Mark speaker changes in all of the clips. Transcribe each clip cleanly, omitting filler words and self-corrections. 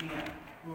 Speaker 1: nè. Ừ.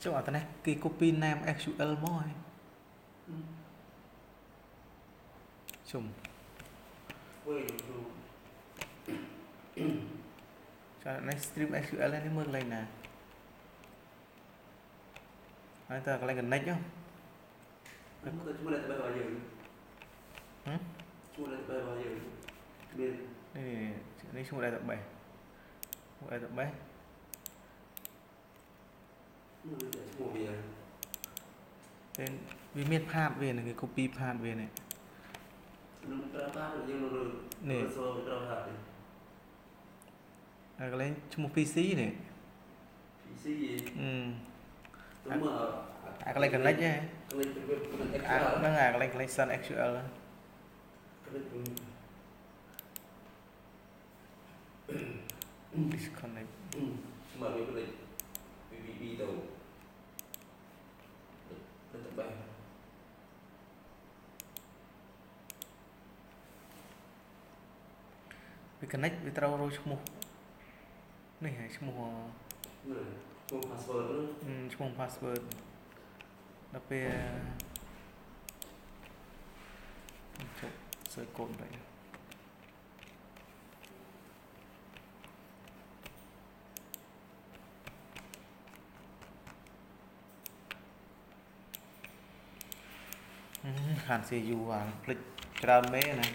Speaker 2: Coba tanya ki copy name SQL mau ai. Chùm.
Speaker 1: Ui,
Speaker 2: Cho này stream SQL này mượn lên nè. Anh ta cái lên next nhá.
Speaker 1: cuma lihat bayar aja.
Speaker 2: Hmm?
Speaker 1: Cuma lihat bayar aja. Biar.
Speaker 2: Ini semua dah tak baik. Semua dah tak baik.
Speaker 1: Semua biar.
Speaker 2: Nên vì miết pad về này cái copy pad về này.
Speaker 1: Berapa yang lu
Speaker 2: Nih.
Speaker 1: berapa?
Speaker 2: Cái lên cuma PC này.
Speaker 1: PC gì? Cuma
Speaker 2: Cái lên connect nha. Nó là cái lên connection SQL. Disconnect.
Speaker 1: Cuma dia boleh BBB tahu. Tetap baik.
Speaker 2: Vì connect với tao rồi semua. Này hay semua.
Speaker 1: Semua password tu.
Speaker 2: Semua password. Tapi chụp sợi cồn vậy. Hàn CPU à, click ground mấy này.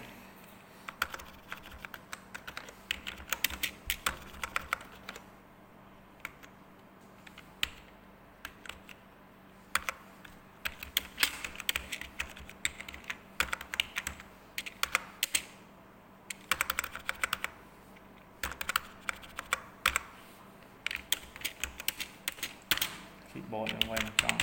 Speaker 2: Keyboard ở ngoài trong.